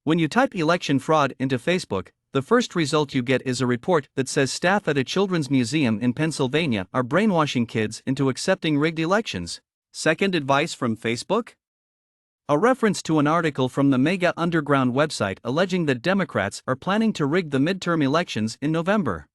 When you type election fraud into Facebook, the first result you get is a report that says staff at a children's museum in Pennsylvania are brainwashing kids into accepting rigged elections. Second advice from Facebook? A reference to an article from the Mega Underground website alleging that Democrats are planning to rig the midterm elections in November.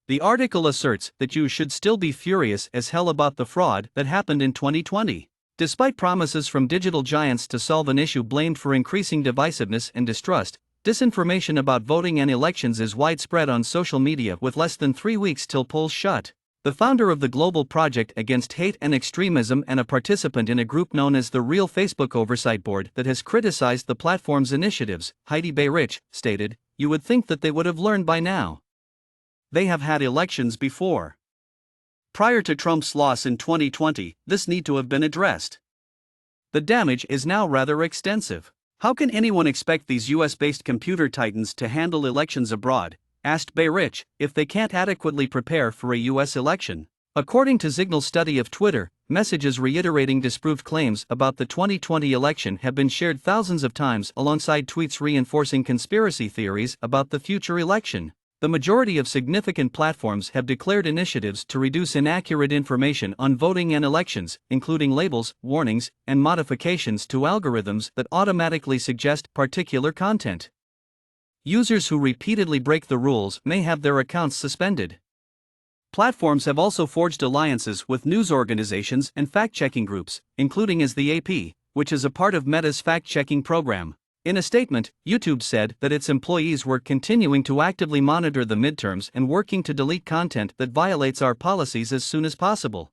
The article asserts that you should still be furious as hell about the fraud that happened in 2020. Despite promises from digital giants to solve an issue blamed for increasing divisiveness and distrust, disinformation about voting and elections is widespread on social media with less than 3 weeks till polls shut. The founder of the Global Project Against Hate and Extremism and a participant in a group known as the Real Facebook Oversight Board that has criticized the platform's initiatives, Heidi Beirich, stated, "You would think that they would have learned by now. They have had elections before. Prior to Trump's loss in 2020, this need to have been addressed. The damage is now rather extensive. How can anyone expect these US-based computer titans to handle elections abroad?" asked Beirich, if they can't adequately prepare for a US election. According to Signal's study of Twitter, messages reiterating disproved claims about the 2020 election have been shared thousands of times alongside tweets reinforcing conspiracy theories about the future election. The majority of significant platforms have declared initiatives to reduce inaccurate information on voting and elections, including labels, warnings, and modifications to algorithms that automatically suggest particular content. Users who repeatedly break the rules may have their accounts suspended. Platforms have also forged alliances with news organizations and fact-checking groups, including as the AP, which is a part of Meta's fact-checking program. In a statement, YouTube said that its employees were continuing to actively monitor the midterms and working to delete content that violates our policies as soon as possible.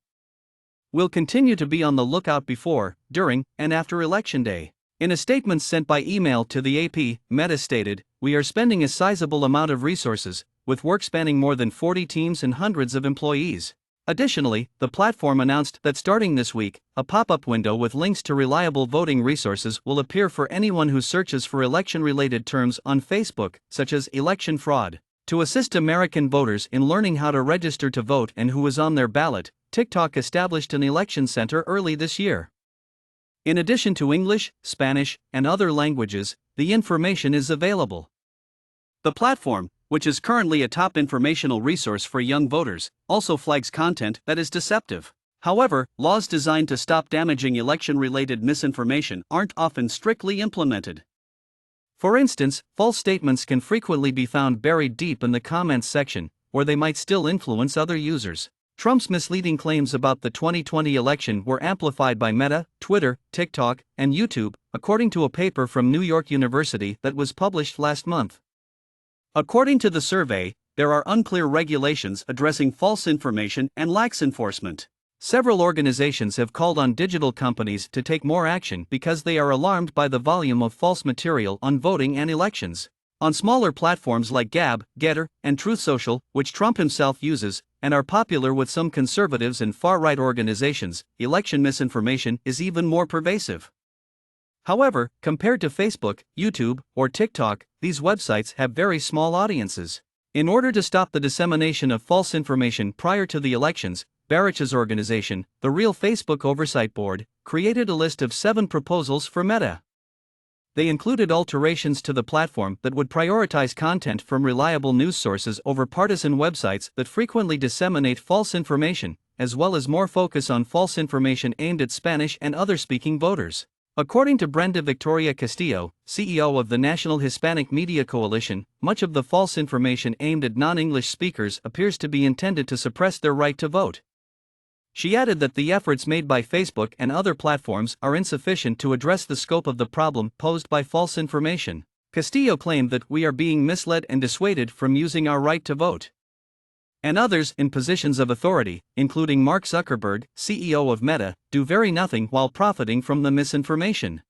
We'll continue to be on the lookout before, during, and after Election Day. In a statement sent by email to the AP, Meta stated, "We are spending a sizable amount of resources, with work spanning more than 40 teams and hundreds of employees." Additionally, the platform announced that starting this week, a pop-up window with links to reliable voting resources will appear for anyone who searches for election-related terms on Facebook, such as election fraud. To assist American voters in learning how to register to vote and who is on their ballot, TikTok established an election center early this year. In addition to English, Spanish, and other languages, the information is available. The platform, which is currently a top informational resource for young voters, also flags content that is deceptive. However, laws designed to stop damaging election-related misinformation aren't often strictly implemented. For instance, false statements can frequently be found buried deep in the comments section, where they might still influence other users. Trump's misleading claims about the 2020 election were amplified by Meta, Twitter, TikTok, and YouTube, according to a paper from New York University that was published last month. According to the survey, there are unclear regulations addressing false information and lax enforcement. Several organizations have called on digital companies to take more action because they are alarmed by the volume of false material on voting and elections. On smaller platforms like Gab, Getter, and Truth Social, which Trump himself uses, and are popular with some conservatives and far-right organizations, election misinformation is even more pervasive. However, compared to Facebook, YouTube, or TikTok, these websites have very small audiences. In order to stop the dissemination of false information prior to the elections, Beirich's organization, the Real Facebook Oversight Board, created a list of 7 proposals for Meta. They included alterations to the platform that would prioritize content from reliable news sources over partisan websites that frequently disseminate false information, as well as more focus on false information aimed at Spanish and other-speaking voters. According to Brenda Victoria Castillo, CEO of the National Hispanic Media Coalition, much of the false information aimed at non-English speakers appears to be intended to suppress their right to vote. She added that the efforts made by Facebook and other platforms are insufficient to address the scope of the problem posed by false information. Castillo claimed that we are being misled and dissuaded from using our right to vote. And others in positions of authority, including Mark Zuckerberg, CEO of Meta, do very nothing while profiting from the misinformation.